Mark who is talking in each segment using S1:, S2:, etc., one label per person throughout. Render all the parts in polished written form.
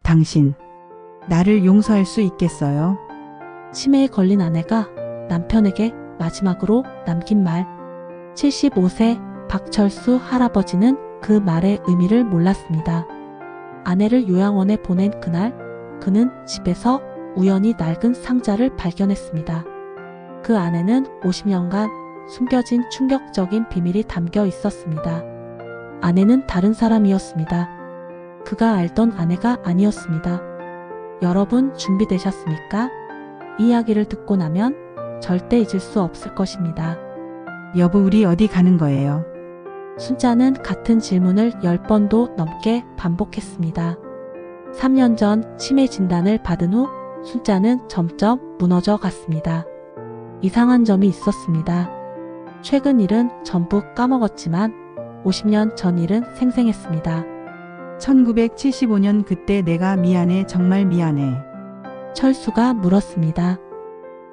S1: 당신, 나를 용서할 수 있겠어요?
S2: 치매에 걸린 아내가 남편에게 마지막으로 남긴 말. 75세 박철수 할아버지는 그 말의 의미를 몰랐습니다. 아내를 요양원에 보낸 그날, 그는 집에서 우연히 낡은 상자를 발견했습니다. 그 안에는 50년간 숨겨진 충격적인 비밀이 담겨 있었습니다. 아내는 다른 사람이었습니다. 그가 알던 아내가 아니었습니다. 여러분 준비되셨습니까? 이 이야기를 듣고 나면 절대 잊을 수 없을 것입니다.
S1: 여보, 우리 어디 가는 거예요?
S2: 순자는 같은 질문을 10번도 넘게 반복했습니다. 3년 전 치매 진단을 받은 후 순자는 점점 무너져 갔습니다. 이상한 점이 있었습니다. 최근 일은 전부 까먹었지만 50년 전 일은 생생했습니다.
S1: 1975년 그때 내가 미안해, 정말 미안해.
S2: 철수가 물었습니다.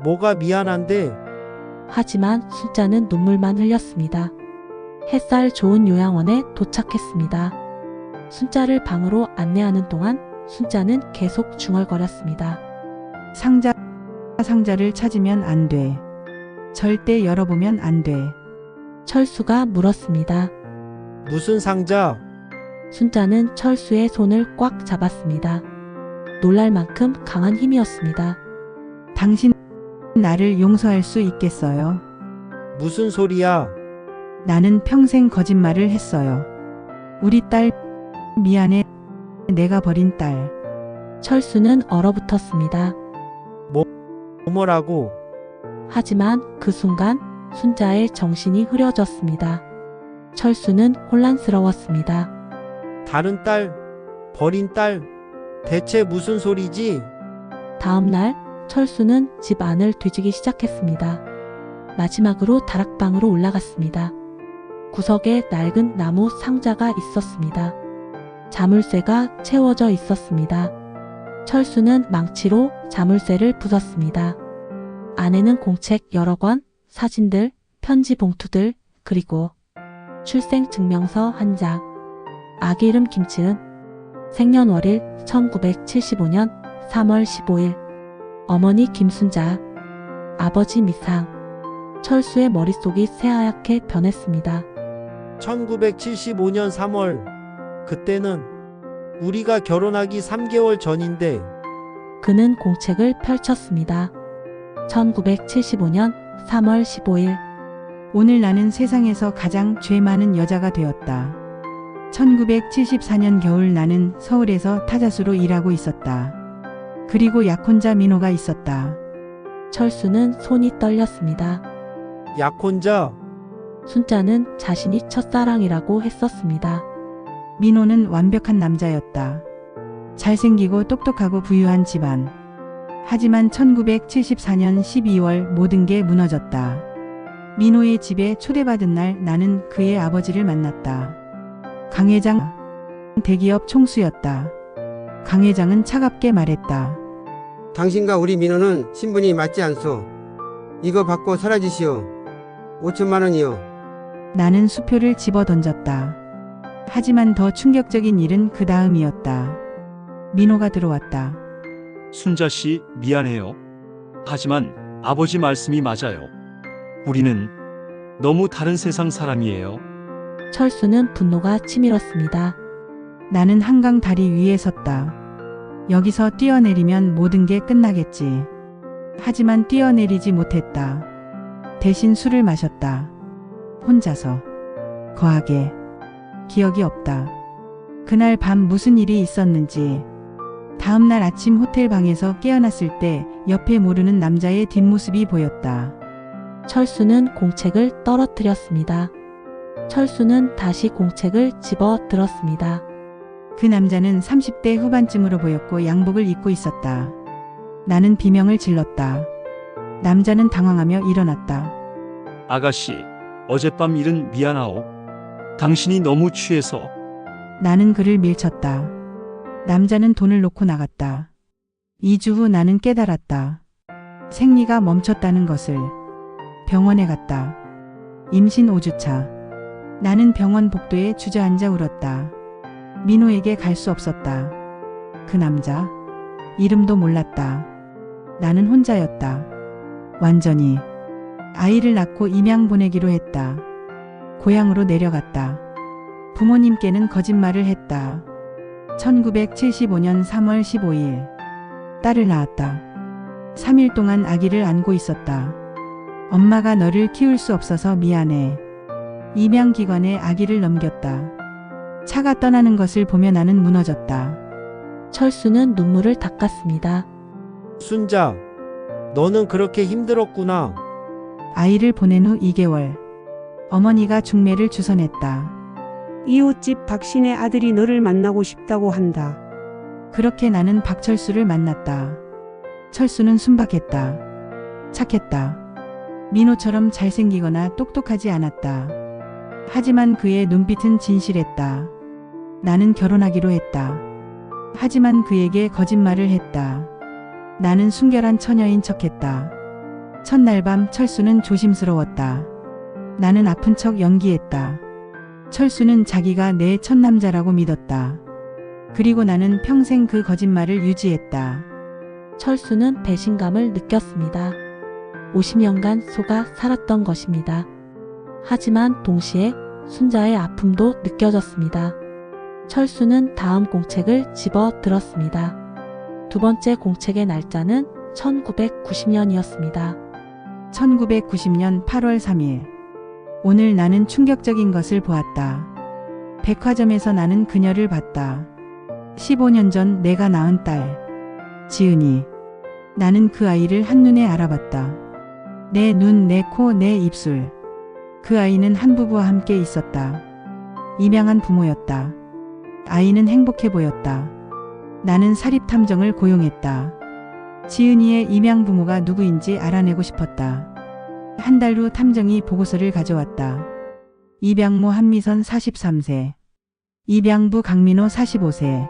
S3: 뭐가 미안한데?
S2: 하지만 순자는 눈물만 흘렸습니다. 햇살 좋은 요양원에 도착했습니다. 순자를 방으로 안내하는 동안 순자는 계속 중얼거렸습니다.
S1: 상자를 찾으면 안 돼. 절대 열어보면 안 돼.
S2: 철수가 물었습니다.
S3: 무슨 상자?
S2: 순자는 철수의 손을 꽉 잡았습니다. 놀랄 만큼 강한 힘이었습니다.
S1: 당신, 나를 용서할 수 있겠어요?
S3: 무슨 소리야?
S1: 나는 평생 거짓말을 했어요. 우리 딸, 미안해. 내가 버린 딸.
S2: 철수는 얼어붙었습니다.
S3: 뭐라고?
S2: 하지만 그 순간 순자의 정신이 흐려졌습니다. 철수는 혼란스러웠습니다.
S3: 다른 딸? 버린 딸? 대체 무슨 소리지?
S2: 다음 날 철수는 집 안을 뒤지기 시작했습니다. 마지막으로 다락방으로 올라갔습니다. 구석에 낡은 나무 상자가 있었습니다. 자물쇠가 채워져 있었습니다. 철수는 망치로 자물쇠를 부쉈습니다. 안에는 공책 여러 권, 사진들, 편지 봉투들, 그리고 출생증명서 한 장. 아기 이름 김치은, 생년월일 1975년 3월 15일, 어머니 김순자, 아버지 미상. 철수의 머릿속이 새하얗게 변했습니다.
S3: 1975년 3월. 그때는 우리가 결혼하기 3개월 전인데.
S2: 그는 공책을 펼쳤습니다. 1975년 3월 15일.
S1: 오늘 나는 세상에서 가장 죄 많은 여자가 되었다. 1974년 겨울 나는 서울에서 타자수로 일하고 있었다. 그리고 약혼자 민호가 있었다.
S2: 철수는 손이 떨렸습니다.
S3: 약혼자?
S2: 순자는 자신이 첫사랑이라고 했었습니다.
S1: 민호는 완벽한 남자였다. 잘생기고 똑똑하고 부유한 집안. 하지만 1974년 12월 모든 게 무너졌다. 민호의 집에 초대받은 날 나는 그의 아버지를 만났다. 강 회장, 대기업 총수였다. 강 회장은 차갑게 말했다.
S4: 당신과 우리 민호는 신분이 맞지 않소. 이거 받고 사라지시오. 5천만 원이요.
S1: 나는 수표를 집어 던졌다. 하지만 더 충격적인 일은 그 다음이었다. 민호가 들어왔다.
S5: 순자 씨, 미안해요. 하지만 아버지 말씀이 맞아요. 우리는 너무 다른 세상 사람이에요.
S2: 철수는 분노가 치밀었습니다.
S1: 나는 한강 다리 위에 섰다. 여기서 뛰어내리면 모든 게 끝나겠지. 하지만 뛰어내리지 못했다. 대신 술을 마셨다. 혼자서. 거하게. 기억이 없다. 그날 밤 무슨 일이 있었는지. 다음날 아침 호텔 방에서 깨어났을 때 옆에 모르는 남자의 뒷모습이 보였다.
S2: 철수는 공책을 떨어뜨렸습니다. 철수는 다시 공책을 집어 들었습니다.
S1: 그 남자는 30대 후반쯤으로 보였고 양복을 입고 있었다. 나는 비명을 질렀다. 남자는 당황하며 일어났다.
S5: 아가씨, 어젯밤 일은 미안하오. 당신이 너무 취해서.
S1: 나는 그를 밀쳤다. 남자는 돈을 놓고 나갔다. 2주 후 나는 깨달았다. 생리가 멈췄다는 것을. 병원에 갔다. 임신 5주차. 나는 병원 복도에 주저앉아 울었다. 민호에게 갈 수 없었다. 그 남자, 이름도 몰랐다. 나는 혼자였다. 완전히. 아이를 낳고 입양 보내기로 했다. 고향으로 내려갔다. 부모님께는 거짓말을 했다. 1975년 3월 15일. 딸을 낳았다. 3일 동안 아기를 안고 있었다. 엄마가 너를 키울 수 없어서 미안해. 입양기관에 아기를 넘겼다. 차가 떠나는 것을 보며 나는 무너졌다.
S2: 철수는 눈물을 닦았습니다.
S3: 순자, 너는 그렇게 힘들었구나.
S1: 아이를 보낸 후 2개월. 어머니가 중매를 주선했다.
S6: 이웃집 박신의 아들이 너를 만나고 싶다고 한다.
S1: 그렇게 나는 박철수를 만났다. 철수는 순박했다. 착했다. 민호처럼 잘생기거나 똑똑하지 않았다. 하지만 그의 눈빛은 진실했다. 나는 결혼하기로 했다. 하지만 그에게 거짓말을 했다. 나는 순결한 처녀인 척했다. 첫날 밤 철수는 조심스러웠다. 나는 아픈 척 연기했다. 철수는 자기가 내 첫 남자라고 믿었다. 그리고 나는 평생 그 거짓말을 유지했다.
S2: 철수는 배신감을 느꼈습니다. 50년간 속아 살았던 것입니다. 하지만 동시에 순자의 아픔도 느껴졌습니다. 철수는 다음 공책을 집어 들었습니다. 두 번째 공책의 날짜는 1990년이었습니다.
S1: 1990년 8월 3일. 오늘 나는 충격적인 것을 보았다. 백화점에서 나는 그녀를 봤다. 15년 전 내가 낳은 딸, 지은이. 나는 그 아이를 한눈에 알아봤다. 내 눈, 내 코, 내 입술. 그 아이는 한 부부와 함께 있었다. 입양한 부모였다. 아이는 행복해 보였다. 나는 사립탐정을 고용했다. 지은이의 입양 부모가 누구인지 알아내고 싶었다. 한 달 후 탐정이 보고서를 가져왔다. 입양모 한미선 43세. 입양부 강민호 45세.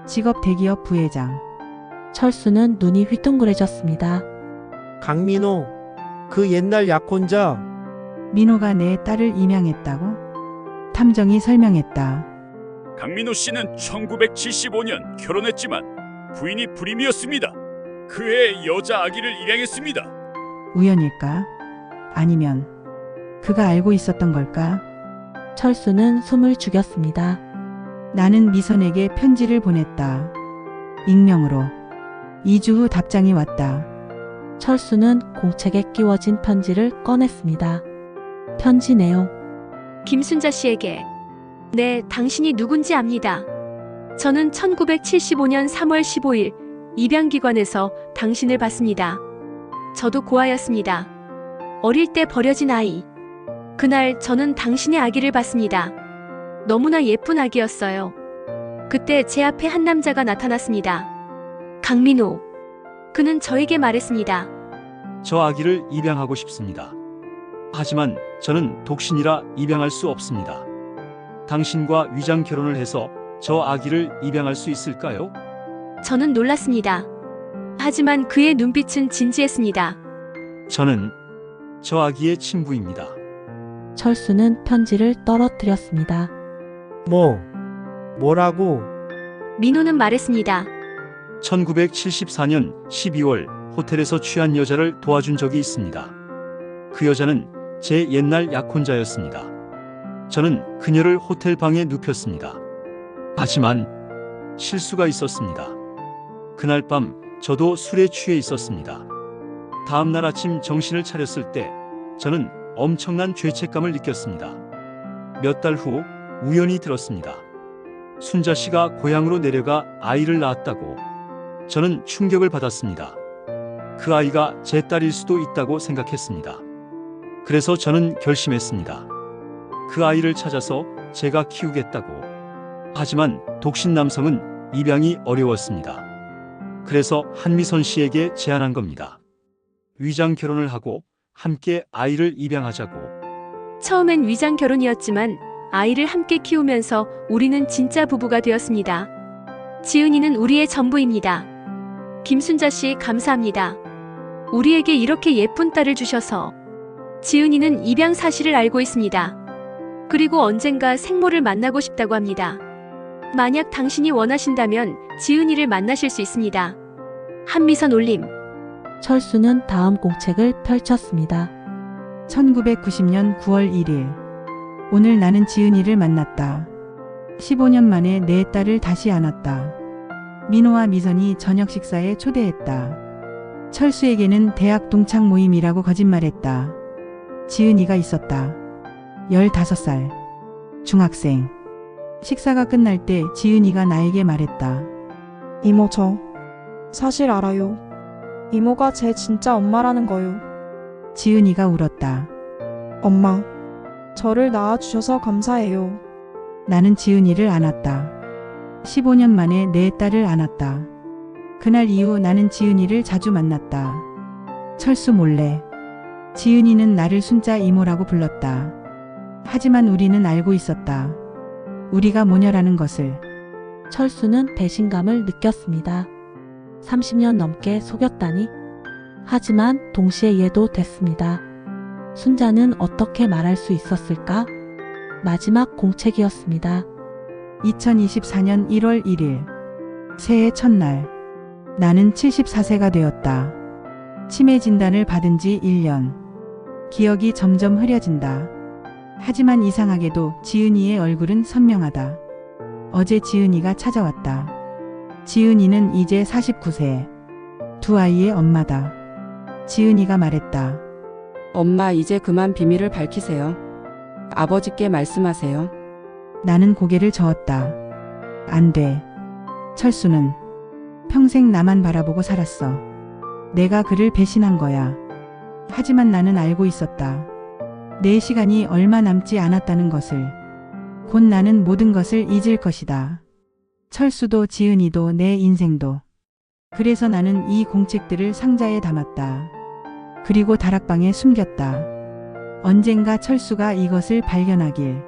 S1: 직업 대기업 부회장.
S2: 철수는 눈이 휘둥그레졌습니다.
S3: 강민호, 그 옛날 약혼자.
S1: 민호가 내 딸을 입양했다고? 탐정이 설명했다.
S7: 강민호 씨는 1975년 결혼했지만 부인이 불임이었습니다. 그의 여자 아기를 입양했습니다.
S1: 우연일까? 아니면 그가 알고 있었던 걸까?
S2: 철수는 숨을 죽였습니다.
S1: 나는 미선에게 편지를 보냈다. 익명으로. 2주 후 답장이 왔다.
S2: 철수는 공책에 끼워진 편지를 꺼냈습니다. 편지 내용.
S8: 김순자 씨에게. 네, 당신이 누군지 압니다. 저는 1975년 3월 15일 입양기관에서 당신을 봤습니다. 저도 고아였습니다. 어릴 때 버려진 아이. 그날 저는 당신의 아기를 봤습니다. 너무나 예쁜 아기였어요. 그때 제 앞에 한 남자가 나타났습니다. 강민호. 그는 저에게 말했습니다.
S5: 저 아기를 입양하고 싶습니다. 하지만 저는 독신이라 입양할 수 없습니다. 당신과 위장 결혼을 해서 저 아기를 입양할 수 있을까요?
S8: 저는 놀랐습니다. 하지만 그의 눈빛은 진지했습니다.
S5: 저는 저 아기의 친부입니다.
S2: 철수는 편지를 떨어뜨렸습니다.
S3: 뭐라고?
S8: 민호는 말했습니다.
S5: 1974년 12월 호텔에서 취한 여자를 도와준 적이 있습니다. 그 여자는 제 옛날 약혼자였습니다. 저는 그녀를 호텔 방에 눕혔습니다. 하지만 실수가 있었습니다. 그날 밤 저도 술에 취해 있었습니다. 다음 날 아침 정신을 차렸을 때 저는 엄청난 죄책감을 느꼈습니다. 몇 달 후 우연히 들었습니다. 순자 씨가 고향으로 내려가 아이를 낳았다고. 저는 충격을 받았습니다. 그 아이가 제 딸일 수도 있다고 생각했습니다. 그래서 저는 결심했습니다. 그 아이를 찾아서 제가 키우겠다고. 하지만 독신 남성은 입양이 어려웠습니다. 그래서 한미선 씨에게 제안한 겁니다. 위장 결혼을 하고 함께 아이를 입양하자고.
S8: 처음엔 위장 결혼이었지만 아이를 함께 키우면서 우리는 진짜 부부가 되었습니다. 지은이는 우리의 전부입니다. 김순자 씨 감사합니다. 우리에게 이렇게 예쁜 딸을 주셔서. 지은이는 입양 사실을 알고 있습니다. 그리고 언젠가 생모를 만나고 싶다고 합니다. 만약 당신이 원하신다면 지은이를 만나실 수 있습니다. 한미선 올림.
S2: 철수는 다음 공책을 펼쳤습니다.
S1: 1990년 9월 1일. 오늘 나는 지은이를 만났다. 15년 만에 내 딸을 다시 안았다. 민호와 미선이 저녁 식사에 초대했다. 철수에게는 대학 동창 모임이라고 거짓말했다. 지은이가 있었다. 15살. 중학생. 식사가 끝날 때 지은이가 나에게 말했다.
S9: 이모, 저 사실 알아요. 이모가 제 진짜 엄마라는 거요.
S1: 지은이가 울었다.
S9: 엄마, 저를 낳아주셔서 감사해요.
S1: 나는 지은이를 안았다. 15년 만에 내 딸을 안았다. 그날 이후 나는 지은이를 자주 만났다. 철수 몰래. 지은이는 나를 순자 이모라고 불렀다. 하지만 우리는 알고 있었다. 우리가 모녀라는 것을.
S2: 철수는 배신감을 느꼈습니다. 30년 넘게 속였다니. 하지만 동시에 이해도 됐습니다. 순자는 어떻게 말할 수 있었을까? 마지막 공책이었습니다.
S1: 2024년 1월 1일. 새해 첫날. 나는 74세가 되었다. 치매 진단을 받은 지 1년. 기억이 점점 흐려진다. 하지만 이상하게도 지은이의 얼굴은 선명하다. 어제 지은이가 찾아왔다. 지은이는 이제 49세. 두 아이의 엄마다. 지은이가 말했다.
S10: 엄마, 이제 그만 비밀을 밝히세요. 아버지께 말씀하세요.
S1: 나는 고개를 저었다. 안 돼. 철수는 평생 나만 바라보고 살았어. 내가 그를 배신한 거야. 하지만 나는 알고 있었다. 내 시간이 얼마 남지 않았다는 것을. 곧 나는 모든 것을 잊을 것이다. 철수도 지은이도 내 인생도. 그래서 나는 이 공책들을 상자에 담았다. 그리고 다락방에 숨겼다. 언젠가 철수가 이것을 발견하길.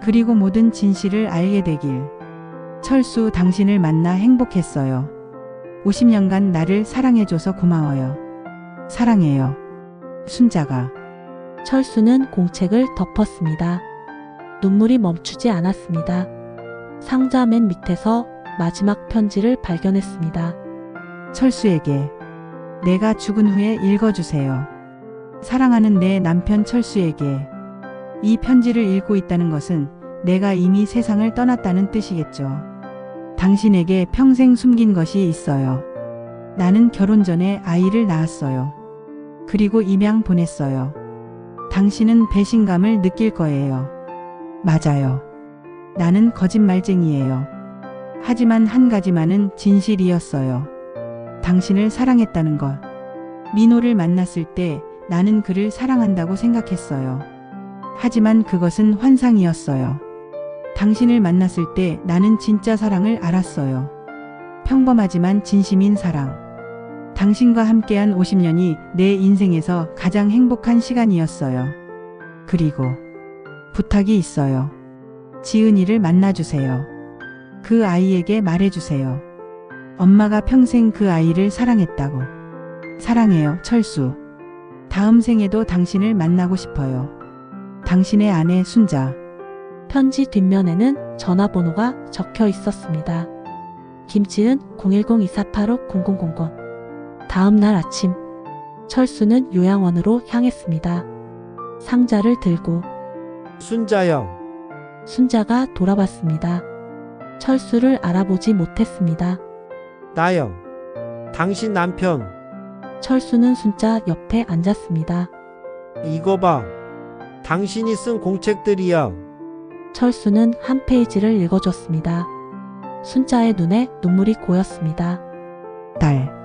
S1: 그리고 모든 진실을 알게 되길. 철수, 당신을 만나 행복했어요. 50년간 나를 사랑해줘서 고마워요. 사랑해요. 순자가.
S2: 철수는 공책을 덮었습니다. 눈물이 멈추지 않았습니다. 상자 맨 밑에서 마지막 편지를 발견했습니다.
S1: 철수에게. 내가 죽은 후에 읽어주세요. 사랑하는 내 남편 철수에게. 이 편지를 읽고 있다는 것은 내가 이미 세상을 떠났다는 뜻이겠죠. 당신에게 평생 숨긴 것이 있어요. 나는 결혼 전에 아이를 낳았어요. 그리고 입양 보냈어요. 당신은 배신감을 느낄 거예요. 맞아요. 나는 거짓말쟁이에요. 하지만 한 가지만은 진실이었어요. 당신을 사랑했다는 것. 민호를 만났을 때 나는 그를 사랑한다고 생각했어요. 하지만 그것은 환상이었어요. 당신을 만났을 때 나는 진짜 사랑을 알았어요. 평범하지만 진심인 사랑. 당신과 함께한 50년이 내 인생에서 가장 행복한 시간이었어요. 그리고 부탁이 있어요. 지은이를 만나주세요. 그 아이에게 말해주세요. 엄마가 평생 그 아이를 사랑했다고. 사랑해요, 철수. 다음 생에도 당신을 만나고 싶어요. 당신의 아내 순자.
S2: 편지 뒷면에는 전화번호가 적혀 있었습니다. 김지은 010-2485-0000. 다음 날 아침, 철수는 요양원으로 향했습니다. 상자를 들고.
S3: 순자야.
S2: 순자가 돌아봤습니다. 철수를 알아보지 못했습니다.
S3: 나요. 당신 남편.
S2: 철수는 순자 옆에 앉았습니다.
S3: 이거 봐. 당신이 쓴 공책들이야.
S2: 철수는 한 페이지를 읽어줬습니다. 순자의 눈에 눈물이 고였습니다.
S1: 딸.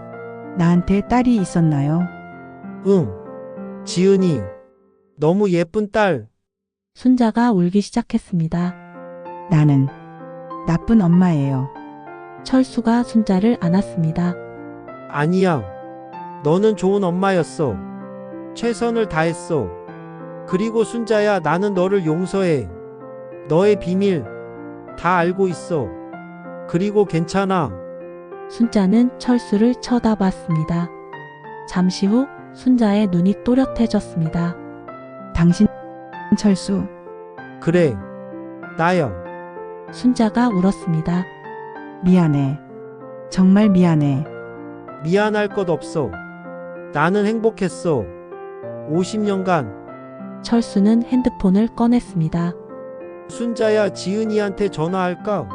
S1: 나한테 딸이 있었나요?
S3: 응. 지은이. 너무 예쁜 딸.
S2: 순자가 울기 시작했습니다.
S1: 나는 나쁜 엄마예요.
S2: 철수가 순자를 안았습니다.
S3: 아니야. 너는 좋은 엄마였어. 최선을 다했어. 그리고 순자야, 나는 너를 용서해. 너의 비밀 다 알고 있어. 그리고 괜찮아.
S2: 순자는 철수를 쳐다봤습니다. 잠시 후 순자의 눈이 또렷해졌습니다.
S1: 당신 철수.
S3: 그래. 나야.
S2: 순자가 울었습니다.
S1: 미안해. 정말 미안해.
S3: 미안할 것 없어. 나는 행복했어. 50년간.
S2: 철수는 핸드폰을 꺼냈습니다.
S3: 순자야, 지은이한테 전화할까?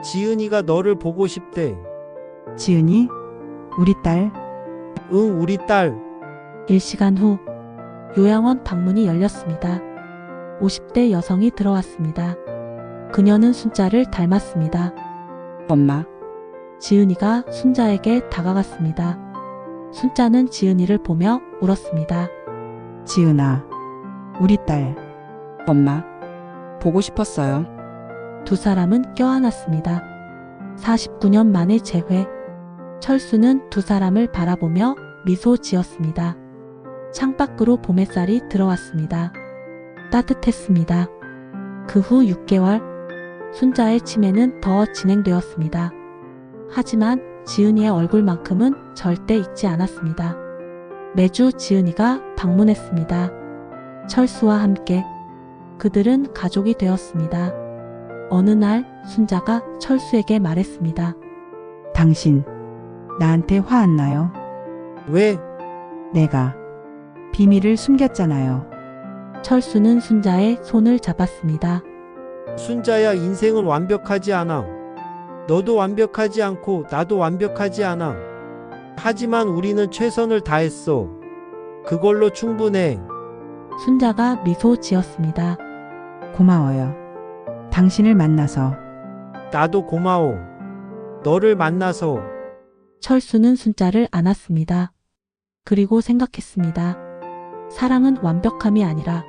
S3: 지은이가 너를 보고 싶대.
S1: 지은이? 우리 딸?
S3: 응, 우리 딸.
S2: 1시간 후 요양원 방문이 열렸습니다. 50대 여성이 들어왔습니다. 그녀는 순자를 닮았습니다.
S10: 엄마,
S2: 지은이가 순자에게 다가갔습니다. 순자는 지은이를 보며 울었습니다.
S1: 지은아. 우리 딸.
S10: 엄마, 보고 싶었어요.
S2: 두 사람은 껴안았습니다. 49년 만에 재회. 철수는 두 사람을 바라보며 미소 지었습니다. 창밖으로 봄 햇살이 들어왔습니다. 따뜻했습니다. 그 후 6개월, 순자의 치매는 더 진행되었습니다. 하지만 지은이의 얼굴만큼은 절대 잊지 않았습니다. 매주 지은이가 방문했습니다. 철수와 함께 그들은 가족이 되었습니다. 어느 날 순자가 철수에게 말했습니다.
S1: 당신 나한테 화 안 나요?
S3: 왜?
S1: 내가 비밀을 숨겼잖아요.
S2: 철수는 순자의 손을 잡았습니다.
S3: 순자야, 인생은 완벽하지 않아. 너도 완벽하지 않고 나도 완벽하지 않아. 하지만 우리는 최선을 다했어. 그걸로 충분해.
S2: 순자가 미소 지었습니다.
S1: 고마워요. 당신을 만나서.
S3: 나도 고마워. 너를 만나서.
S2: 철수는 순자를 안았습니다. 그리고 생각했습니다. 사랑은 완벽함이 아니라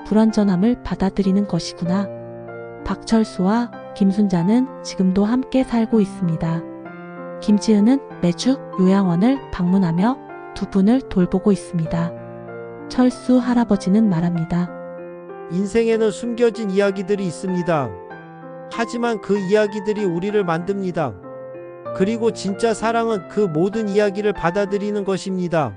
S2: 불완전함을 받아들이는 것이구나. 박철수와 김순자는 지금도 함께 살고 있습니다. 김지은은 매주 요양원을 방문하며 두 분을 돌보고 있습니다. 철수 할아버지는 말합니다.
S3: 인생에는 숨겨진 이야기들이 있습니다. 하지만 그 이야기들이 우리를 만듭니다. 그리고 진짜 사랑은 그 모든 이야기를 받아들이는 것입니다.